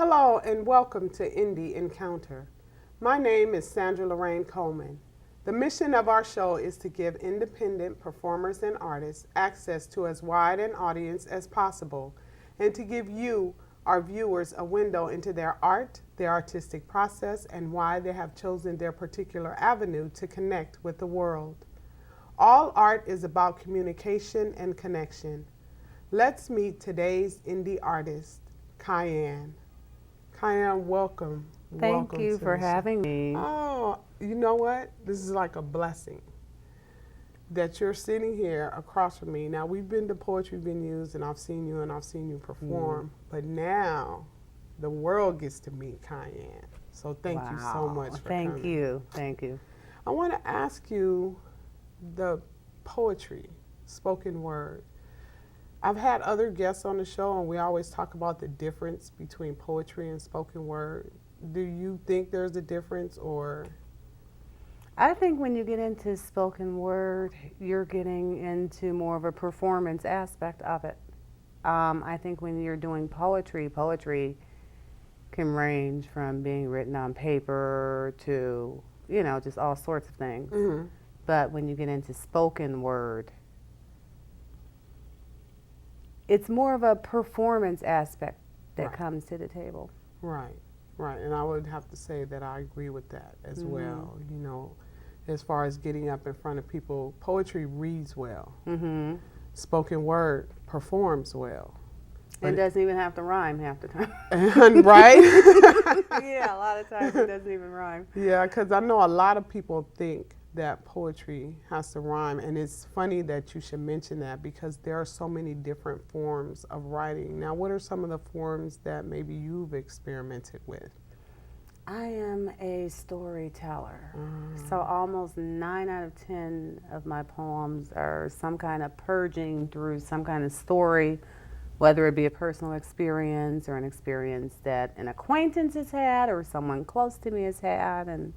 Hello and welcome to Indie Encounter. My name is Sandra Laraine Coleman. The mission of our show is to give independent performers and artists access to as wide an audience as possible and to give you, our viewers, a window into their art, their artistic process, and why they have chosen their particular avenue to connect with the world. All art is about communication and connection. Let's meet today's indie artist, Cayenne. Cayenne, welcome. Thank Welcome you to for the show. having me. Oh, you know what? This is like a blessing that you're sitting here across from me. Now, we've been to poetry venues and I've seen you perform, but now the world gets to meet Cayenne. So thank you so much for coming. Thank you. I want to ask you the poetry, spoken word. I've had other guests on the show and we always talk about the difference between poetry and spoken word. Do you think there's a difference or? I think when you get into spoken word, you're getting into more of a performance aspect of it. I think when you're doing poetry can range from being written on paper to, just all sorts of things. Mm-hmm. But when you get into spoken word, it's more of a performance aspect that comes to the table. Right. And I would have to say that I agree with that as well. As far as getting up in front of people, poetry reads well. Mm-hmm. Spoken word performs well. It doesn't even have to rhyme half the time. Right? Yeah, a lot of times it doesn't even rhyme. Yeah, because I know a lot of people think that poetry has to rhyme, and it's funny that you should mention that because there are so many different forms of writing. Now, what are some of the forms that maybe you've experimented with? I am a storyteller, so almost 9 out of 10 of my poems are some kind of purging through some kind of story, whether it be a personal experience or an experience that an acquaintance has had or someone close to me has had, and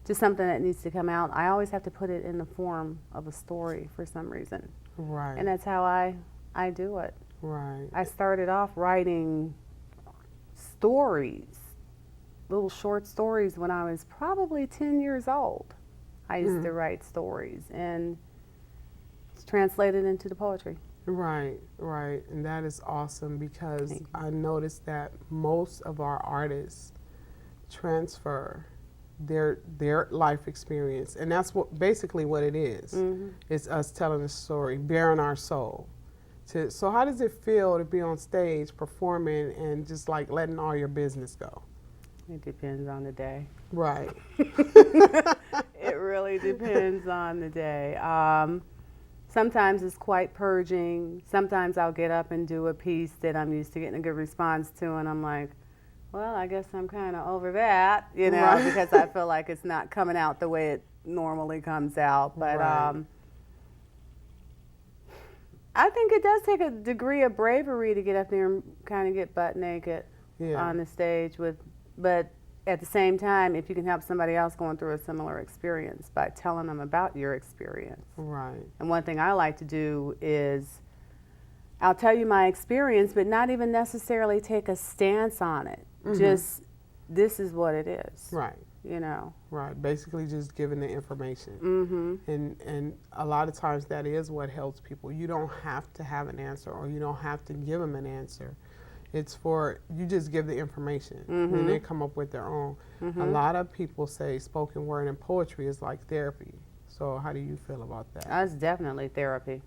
just something that needs to come out. I always have to put it in the form of a story for some reason. Right. And that's how I do it. Right. I started off writing stories, little short stories when I was probably 10 years old. I used to write stories and it's translated into the poetry. Right. And that is awesome because I noticed that most of our artists transfer their life experience, and that's basically what it is. It's us telling a story, bearing our soul. So how does it feel to be on stage performing and just like letting all your business go? It depends on the day. Right. It really depends on the day. Sometimes it's quite purging. Sometimes I'll get up and do a piece that I'm used to getting a good response to, and I'm like, well, I guess I'm kind of over that, Right. because I feel like it's not coming out the way it normally comes out. But Right. I think it does take a degree of bravery to get up there and kind of get butt naked on the stage but at the same time, if you can help somebody else going through a similar experience by telling them about your experience. Right. And one thing I like to do is I'll tell you my experience, but not even necessarily take a stance on it. Just, this is what it is. Right. Right. Basically just giving the information. And a lot of times that is what helps people. You don't have to have an answer or you don't have to give them an answer. It's you just give the information and they come up with their own. A lot of people say spoken word and poetry is like therapy. So how do you feel about that? It's definitely therapy.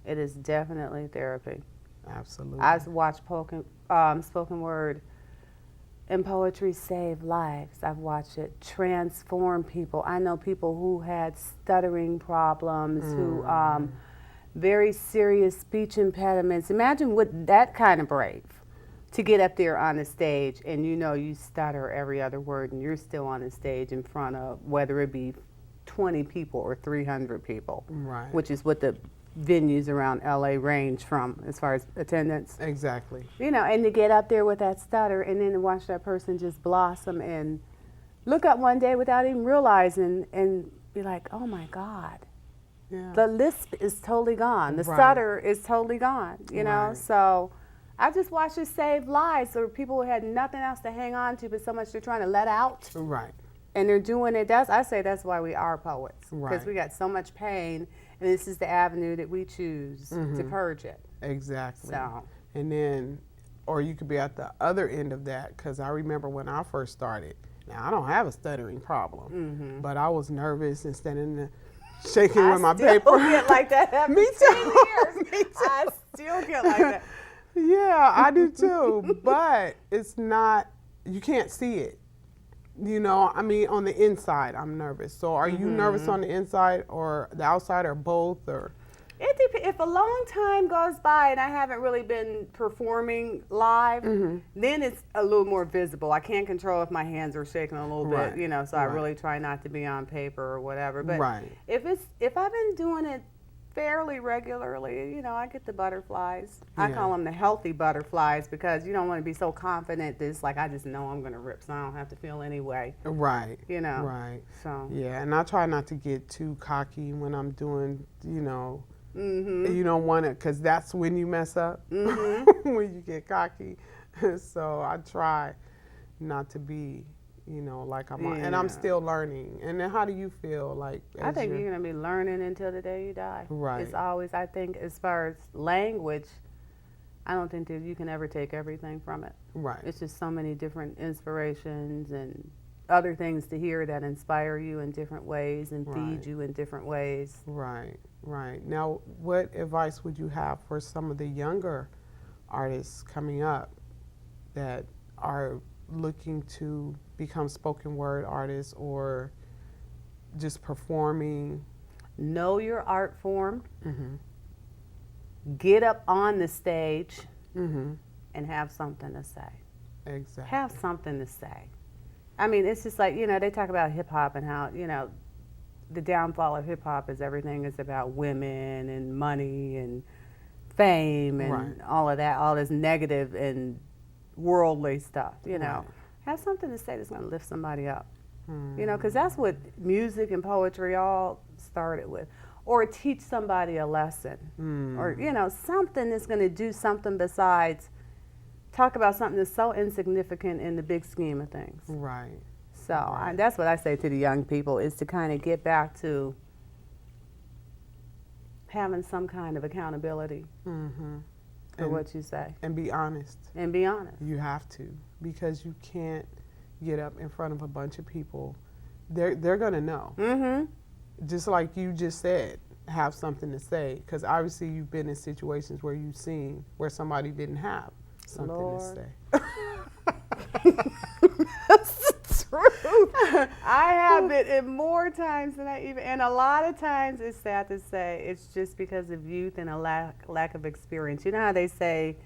It is definitely therapy. Absolutely. I watch spoken word and poetry save lives. I've watched it transform people. I know people who had stuttering problems, who very serious speech impediments. Imagine what that kind of brave to get up there on the stage and you stutter every other word and you're still on the stage in front of whether it be 20 people or 300 people, right. which is what the venues around LA range from as far as attendance. Exactly. And to get up there with that stutter and then to watch that person just blossom and look up one day without even realizing and be like, oh my God, the lisp is totally gone. The stutter is totally gone, you know? Right. So I just watched it save lives, or people who had nothing else to hang on to but so much they're trying to let out. Right. And they're doing it. I say that's why we are poets. Because Right. we got so much pain, and this is the avenue that we choose to purge it. Exactly. So. And then, or you could be at the other end of that, because I remember when I first started. Now, I don't have a stuttering problem, but I was nervous and standing there shaking with my paper. I still get like that after Me 10 too. years. Me too. I still get like that. Yeah, I do too. But it's not, you can't see it. You know, I mean, on the inside, I'm nervous. So are you nervous on the inside or the outside or both? Or If a long time goes by and I haven't really been performing live, then it's a little more visible. I can't control if my hands are shaking a little Right. bit, you know, so I Right. really try not to be on paper or whatever. But Right. if I've been doing it fairly regularly, you know, I get the butterflies. I Yeah. call them the healthy butterflies because you don't want to be so confident that it's like I just know I'm going to rip, so I don't have to feel any way, Right. you know. Right. So. Yeah, and I try not to get too cocky when I'm doing, you know, Mm-hmm. you don't want to, because that's when you mess up, when you get cocky. So I try not to be, you know, like I'm on, and I'm Yeah. still learning. And then how do you feel like? I as think you're- you're going to be learning until the day you die. Right. It's always, I think, as far as language, I don't think that you can ever take everything from it. Right. It's just so many different inspirations and other things to hear that inspire you in different ways and feed Right. you in different ways. Right. Right. Now, what advice would you have for some of the younger artists coming up that are looking to become spoken word artists or just performing? Know your art form, Mm-hmm. get up on the stage, Mm-hmm. and have something to say. Exactly. Have something to say. I mean, it's just like, you know, they talk about hip hop and how, you know, the downfall of hip hop is everything is about women and money and fame and Right. all of that, all this negative and worldly stuff, you know. Right. Have something to say that's going to lift somebody up, Mm. you know, because that's what music and poetry all started with. Or teach somebody a lesson, or, you know, something that's going to do something besides talk about something that's so insignificant in the big scheme of things. Right. So Right. that's what I say to the young people, is to kind of get back to having some kind of accountability Mm-hmm. for what you say And be honest. and be honest. You have to, because you can't get up in front of a bunch of people. They're gonna know. Mm-hmm. Just like you just said, have something to say, because obviously you've been in situations where you've seen where somebody didn't have something Lord. to say. That's the truth. I have been in more times than I even, and a lot of times it's sad to say, it's just because of youth and a lack of experience. You know how they say,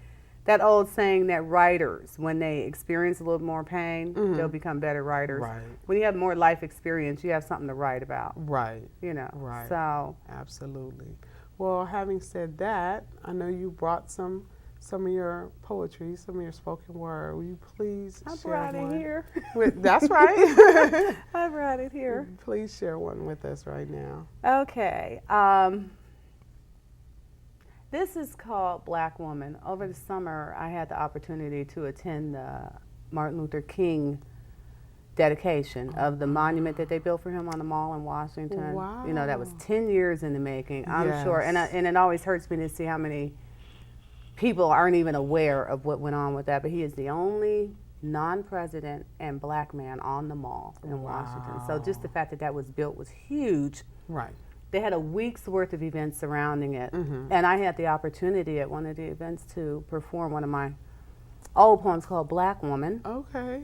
that old saying that writers, when they experience a little more pain, they'll become better writers. Right. When you have more life experience, you have something to write about, Right. you know. Right. So, Absolutely. Well, having said that, I know you brought some of your poetry, some of your spoken word. Will you please I share brought one? it here. That's right. I brought it here. Please share one with us right now. Okay. This is called Black Woman. Over the summer, I had the opportunity to attend the Martin Luther King dedication of the monument that they built for him on the mall in Washington. Wow. You know, that was 10 years in the making, I'm sure. And it always hurts me to see how many people aren't even aware of what went on with that. But he is the only non-president and black man on the mall in Washington. So just the fact that that was built was huge. Right. They had a week's worth of events surrounding it. And I had the opportunity at one of the events to perform one of my old poems called Black Woman. Okay.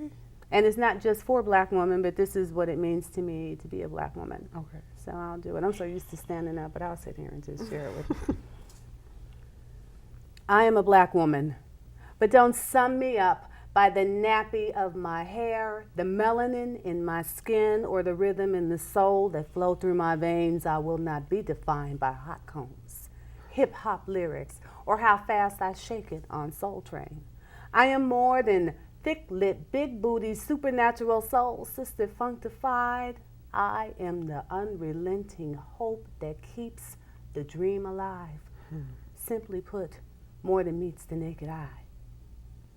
And it's not just for black women, but this is what it means to me to be a black woman. Okay. So I'll do it. I'm so used to standing up, but I'll sit here and just share it with you. I am a black woman, but don't sum me up by the nappy of my hair, the melanin in my skin, or the rhythm in the soul that flow through my veins. I will not be defined by hot combs, hip-hop lyrics, or how fast I shake it on Soul Train. I am more than thick-lit, big-booty, supernatural soul, sister functified. I am the unrelenting hope that keeps the dream alive. Simply put, more than meets the naked eye.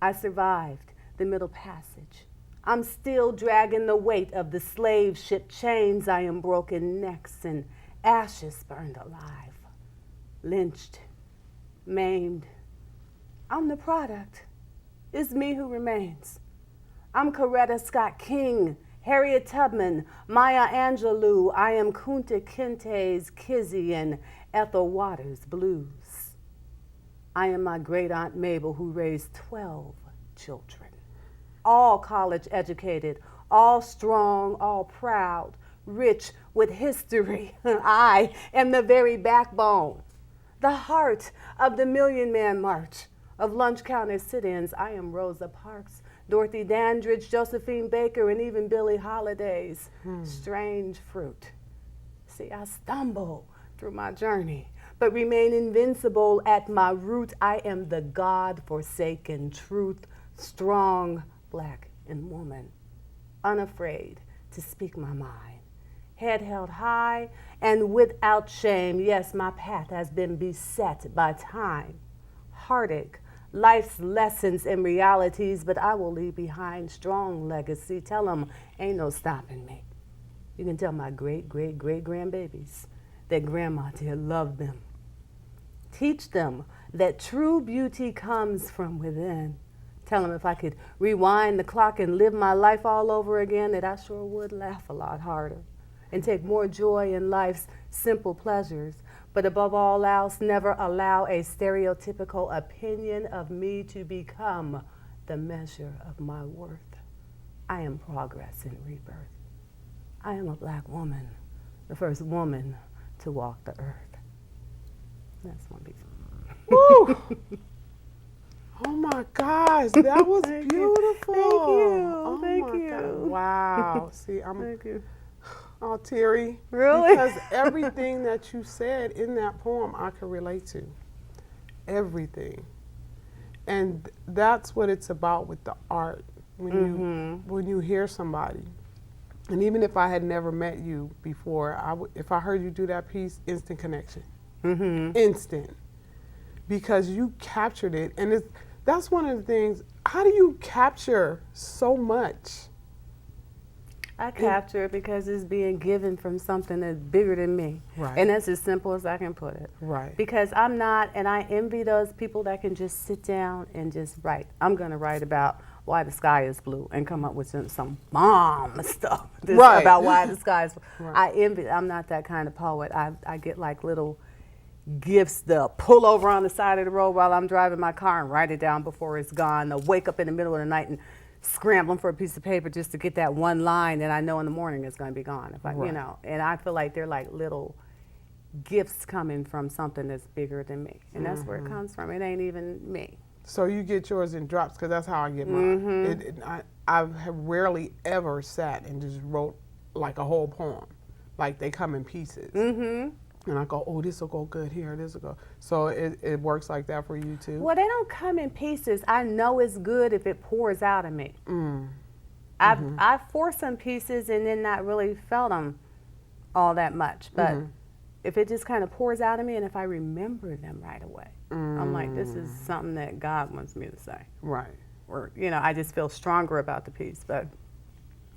I survived the Middle Passage. I'm still dragging the weight of the slave ship chains. I am broken necks and ashes burned alive. Lynched, maimed. I'm the product. It's me who remains. I'm Coretta Scott King, Harriet Tubman, Maya Angelou. I am Kunta Kinte's Kizzy and Ethel Waters' blues. I am my great aunt Mabel who raised 12 children. All college educated, all strong, all proud, rich with history. I am the very backbone, the heart of the Million Man March, of lunch counter sit-ins. I am Rosa Parks, Dorothy Dandridge, Josephine Baker, and even Billie Holiday's strange fruit. See, I stumble through my journey, but remain invincible at my root. I am the God-forsaken truth, strong, black, and woman, unafraid to speak my mind, head held high and without shame. Yes, my path has been beset by time, heartache, life's lessons and realities, but I will leave behind strong legacy. Tell them ain't no stopping me. You can tell my great, great, great grandbabies that grandma did love them. Teach them that true beauty comes from within. Tell them if I could rewind the clock and live my life all over again, that I sure would laugh a lot harder and take more joy in life's simple pleasures. But above all else, never allow a stereotypical opinion of me to become the measure of my worth. I am progress and rebirth. I am a black woman, the first woman to walk the earth. That's one piece. Woo! Oh my gosh, that was Thank beautiful. You. Thank you. Oh Thank my you. God. Wow. See, I'm Thank you. all teary. Really? Because everything that you said in that poem, I could relate to. Everything. And that's what it's about with the art. When you hear somebody, and even if I had never met you before, if I heard you do that piece, instant connection. Instant. Because you captured it, and that's one of the things. How do you capture so much? I capture it because it's being given from something that's bigger than me. Right. And that's as simple as I can put it. Right. Because I'm not, and I envy those people that can just sit down and just write. I'm going to write about why the sky is blue and come up with some bomb stuff Right. about why the sky is blue. Right. I envy, I'm not that kind of poet. I get like little gifts to pull over on the side of the road while I'm driving my car and write it down before it's gone. To wake up in the middle of the night and scrambling for a piece of paper just to get that one line that I know in the morning is going to be gone. If I, Right. you know, and I feel like they're like little gifts coming from something that's bigger than me, and that's where it comes from. It ain't even me. So you get yours in drops, because that's how I get mine. I have rarely ever sat and just wrote like a whole poem. Like they come in pieces. And I go, oh, this will go good here, this will go. So it works like that for you too? Well, they don't come in pieces. I know it's good if it pours out of me. I've forced some pieces and then not really felt them all that much. But if it just kind of pours out of me and if I remember them right away, I'm like, this is something that God wants me to say. Right. Or, you know, I just feel stronger about the piece. But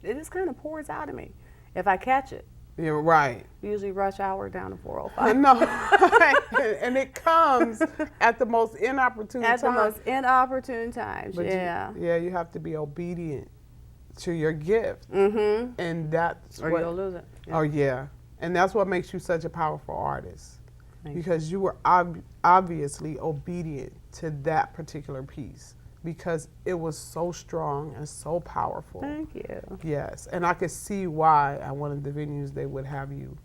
it just kind of pours out of me if I catch it. Yeah, right. Usually rush hour down to 405. I know. And it comes at the most inopportune time. At the most inopportune times, But yeah. you have to be obedient to your gift. And that's Or what, you'll lose it. Yeah. Oh, yeah. And that's what makes you such a powerful artist. Thank you. Because you were obviously obedient to that particular piece. Because it was so strong and so powerful. Thank you. Yes, and I could see why at one of the venues they would have you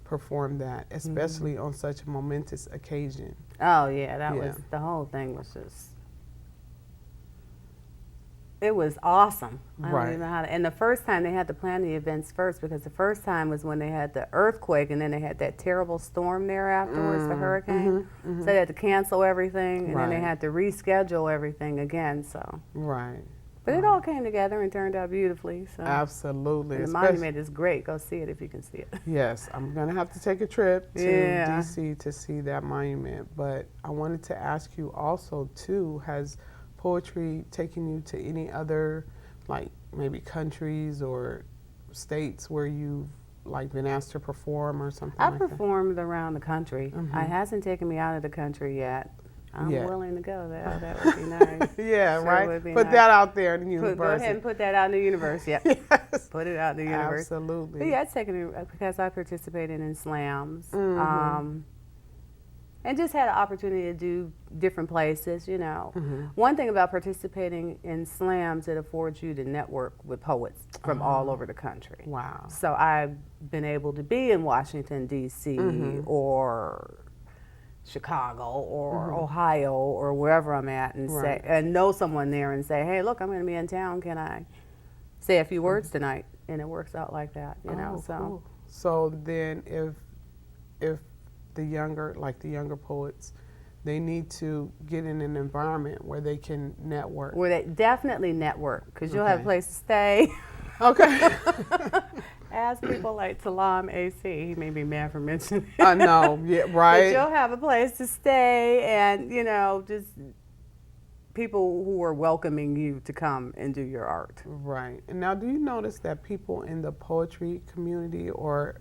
perform that, especially on such a momentous occasion. Oh yeah, that was, the whole thing was just, it was awesome. I don't Right. even know how to, and the first time they had to plan the events first, because the first time was when they had the earthquake and then they had that terrible storm there afterwards, the hurricane. So they had to cancel everything and then they Right. had to reschedule everything again, so. Right. But it all came together and turned out beautifully, so. Absolutely. And the Especially- monument is great. Go see it if you can see it. Yes, I'm going to have to take a trip to Yeah. DC to see that monument. But I wanted to ask you also, too, has poetry taken you to any other, like maybe countries or states where you've like been asked to perform or something I like that? performed around the country. Mhm. It hasn't taken me out of the country yet. I'm Yeah. willing to go there. That would be nice. Yeah, Sure right. would be Put nice. that out there in the Go universe. ahead and put that out in the universe. Yep. Yes. Put it out in the universe. Absolutely. But yeah, it's taken me because I participated in slams. Mhm. And just had an opportunity to do different places, you know. Mhm. One thing about participating in slams, it affords you to network with poets from all over the country. Wow. So I've been able to be in Washington, D.C. Mhm. or Chicago or Mhm. Ohio or wherever I'm at and Right. say, and know someone there and say, hey, look, I'm going to be in town. Can I say a few words tonight? And it works out like that, you know. Oh, So cool. So then if the younger poets, they need to get in an environment where they can network. where they definitely network because you'll have a Okay. place to stay. Okay. Ask people like Talam AC. He may be mad for mentioning it. I know. Yeah, But right. you'll have a place to stay and, you know, just people who are welcoming you to come and do your art. Right. And now, do you notice that people in the poetry community, or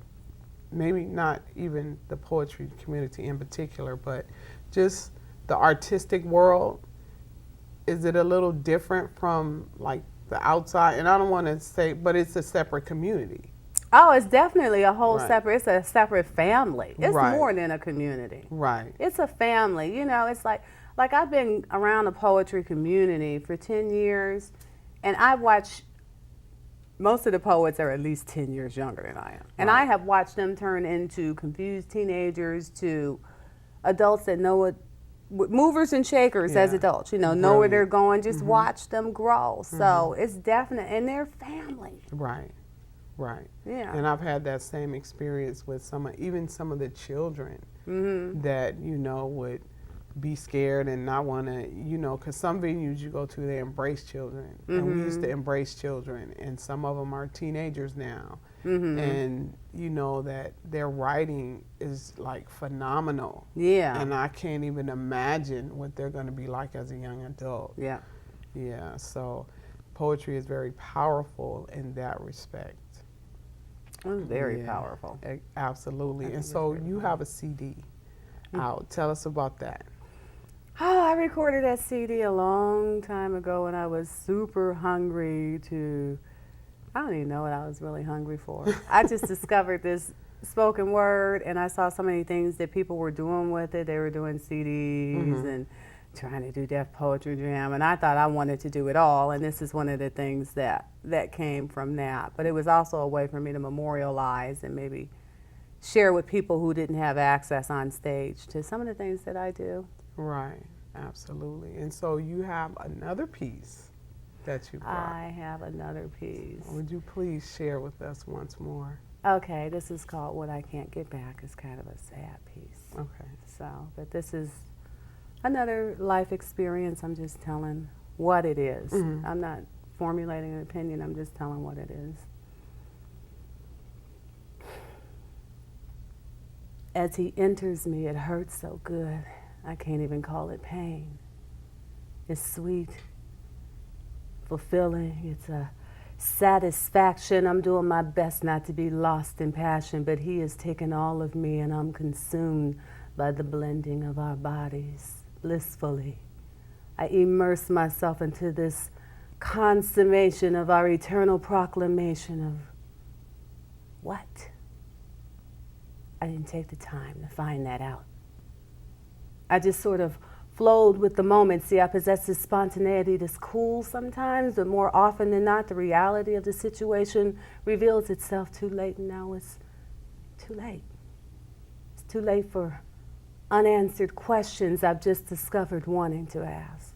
maybe not even the poetry community in particular, but just the artistic world, is it a little different from like the outside? And I don't want to say, but it's a separate community. Oh, it's definitely a whole Right. separate, it's a separate family. It's Right. more than a community. Right. It's a family, you know, it's like I've been around the poetry community for 10 years and I've watched most of the poets are at least 10 years younger than I am. And Right. I have watched them turn into confused teenagers to adults that know what movers and shakers as Yeah. adults, you know where they're Brilliant. going, just watch them grow. So it's definite, and they're family. Right. Right. Yeah. And I've had that same experience with even some of the children that, you know, would be scared and not want to, you know, because some venues you go to, they embrace children. And we used to embrace children. And some of them are teenagers now. And, you know, that their writing is like phenomenal. Yeah. And I can't even imagine what they're going to be like as a young adult. Yeah. Yeah. So poetry is very powerful in that respect. It's very Yeah, powerful. Absolutely. think And it's so very you have a CD out. Tell us about that. Oh, I recorded that CD a long time ago when I was super hungry I don't even know what I was really hungry for. I just discovered this spoken word and I saw so many things that people were doing with it. They were doing CDs and trying to do Deaf Poetry Jam, and I thought I wanted to do it all, and this is one of the things that came from that. But it was also a way for me to memorialize and maybe share with people who didn't have access on stage to some of the things that I do. Right. Absolutely. And so you have another piece that you brought. I have another piece. Would you please share with us once more? Okay, this is called What I Can't Get Back. It's kind of a sad piece. Okay. So, but this is another life experience. I'm just telling what it is. I'm not formulating an opinion. I'm just telling what it is. As he enters me, it hurts so good. I can't even call it pain. It's sweet, fulfilling. It's a satisfaction. I'm doing my best not to be lost in passion, but he has taken all of me and I'm consumed by the blending of our bodies blissfully. I immerse myself into this consummation of our eternal proclamation of what? I didn't take the time to find that out. I just sort of flowed with the moment. See, I possess this spontaneity that's cool sometimes, but more often than not, the reality of the situation reveals itself too late, and now it's too late. It's too late for unanswered questions I've just discovered wanting to ask.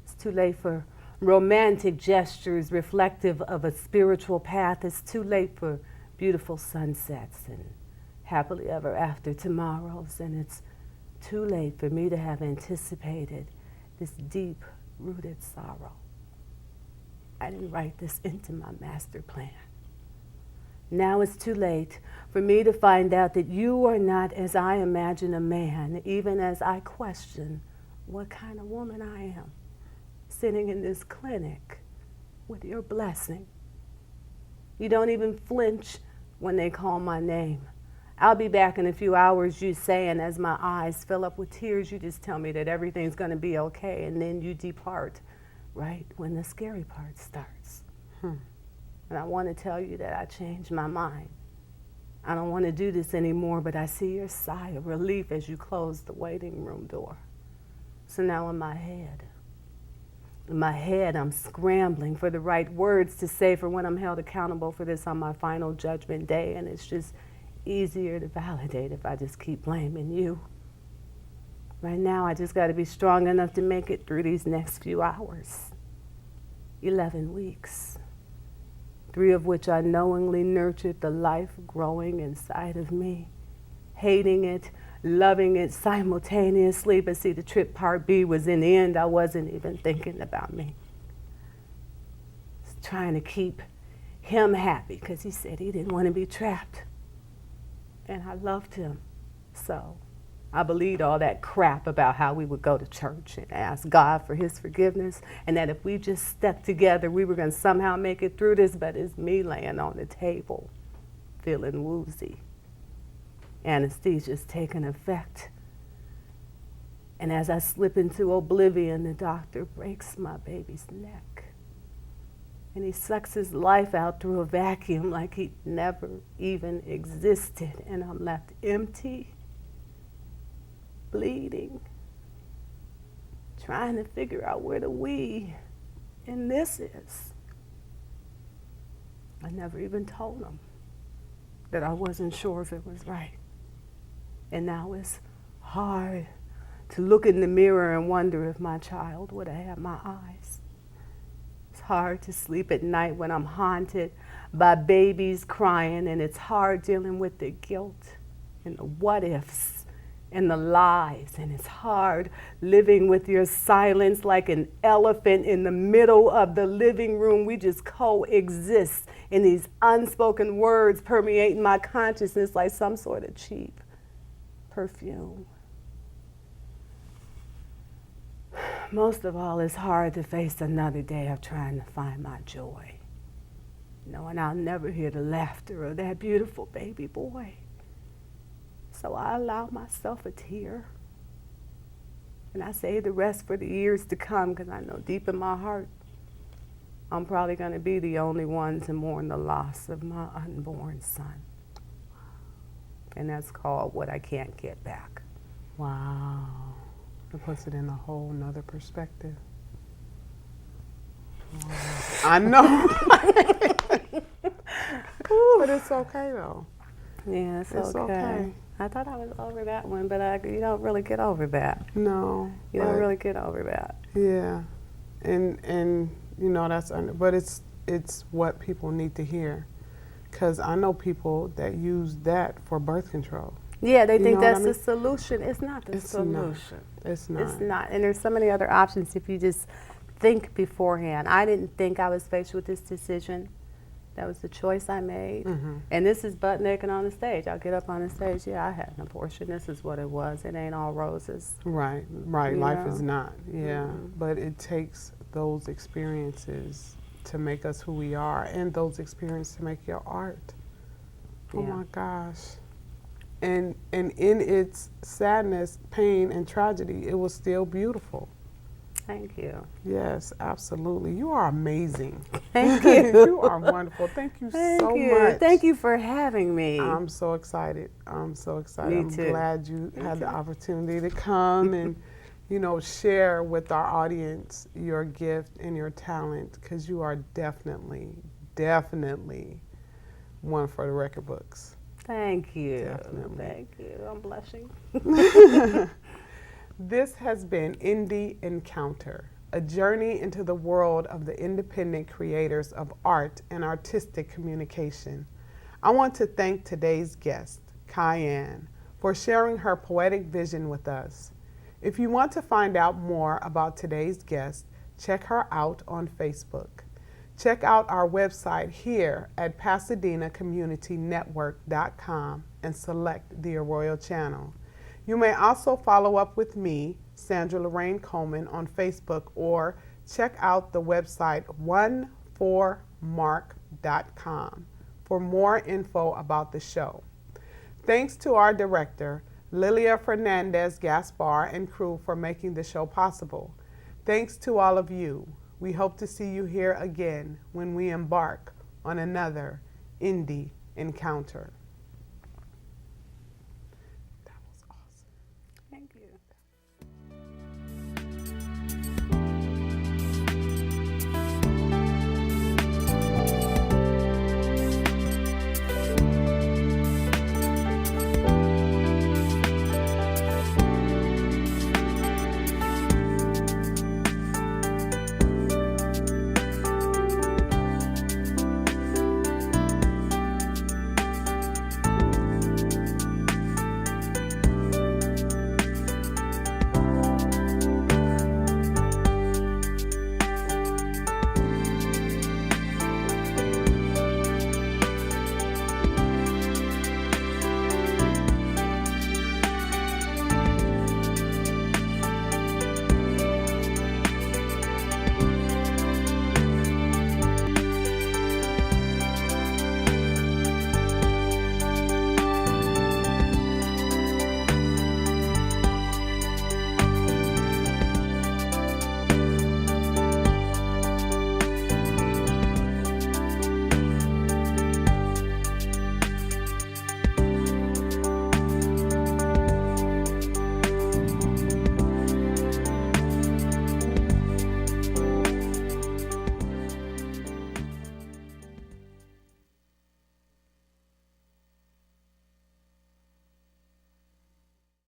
It's too late for romantic gestures reflective of a spiritual path. It's too late for beautiful sunsets and happily ever after tomorrows, and it's too late for me to have anticipated this deep-rooted sorrow. I didn't write this into my master plan. Now it's too late for me to find out that you are not as I imagine a man, even as I question what kind of woman I am. sitting in this clinic with your blessing. You don't even flinch when they call my name. I'll be back in a few hours, you say, and as my eyes fill up with tears, you just tell me that everything's going to be okay, and then you depart right when the scary part starts. And I want to tell you that I changed my mind. I don't want to do this anymore, but I see your sigh of relief as you close the waiting room door. So now in my head, I'm scrambling for the right words to say for when I'm held accountable for this on my final judgment day, and it's just easier to validate if I just keep blaming you. Right now, I just got to be strong enough to make it through these next few hours. 11 weeks. 3 of which I knowingly nurtured the life growing inside of me, hating it, loving it simultaneously. But see, the trip part B was in the end, I wasn't even thinking about me. I was trying to keep him happy because he said he didn't want to be trapped. And I loved him. So I believed all that crap about how we would go to church and ask God for his forgiveness, and that if we just stuck together, we were going to somehow make it through this. But it's me laying on the table, feeling woozy. Anesthesia's taking effect. And as I slip into oblivion, the doctor breaks my baby's neck. And he sucks his life out through a vacuum like he never even existed. And I'm left empty, bleeding, trying to figure out where the we in this is. I never even told him that I wasn't sure if it was right. And now it's hard to look in the mirror and wonder if my child would have had my eyes. It's hard to sleep at night when I'm haunted by babies crying, and it's hard dealing with the guilt and the what ifs and the lies, and it's hard living with your silence like an elephant in the middle of the living room. We just coexist in these unspoken words permeating my consciousness like some sort of cheap perfume. Most of all, it's hard to face another day of trying to find my joy, knowing I'll never hear the laughter of that beautiful baby boy. So I allow myself a tear, and I save the rest for the years to come, because I know deep in my heart I'm probably going to be the only one to mourn the loss of my unborn son. And that's called what I can't get back. Wow. It puts it in a whole nother perspective. Wow. I know. But it's okay, though. Yeah, it's okay. I thought I was over that one, but you don't really get over that. No. You don't really get over that. Yeah. And you know, but it's what people need to hear. Because I know people that use that for birth control. Yeah, they think that's the solution. It's not the solution. Not. It's not. It's not. And there's so many other options if you just think beforehand. I didn't think I was faced with this decision. That was the choice I made. Mm-hmm. And this is butt naked on the stage. I'll get up on the stage. Yeah, I had an abortion. This is what it was. It ain't all roses. Right. Life is not. Yeah. Mm-hmm. But it takes those experiences to make us who we are, and those experiences to make your art. Oh my gosh. And in its sadness, pain, and tragedy, it was still beautiful. Thank you. Yes, absolutely. You are amazing. Thank you. You are wonderful. Thank you so much. Thank you for having me. I'm so excited. I'm so excited. Me I'm too. glad you had the opportunity to come and, share with our audience your gift and your talent, because you are definitely one for the record books. Thank you. Definitely. Thank you. I'm blushing. This has been Indie Encounter, a journey into the world of the independent creators of art and artistic communication. I want to thank today's guest, Cayenne, for sharing her poetic vision with us. If you want to find out more about today's guest, check her out on Facebook. Check out our website here at PasadenaCommunityNetwork.com and select the Arroyo channel. You may also follow up with me, Sandra Laraine Coleman, on Facebook, or check out the website 14mark.com for more info about the show. Thanks to our director, Lilia Fernandez Gaspar, and crew for making the show possible. Thanks to all of you. We hope to see you here again when we embark on another indie encounter.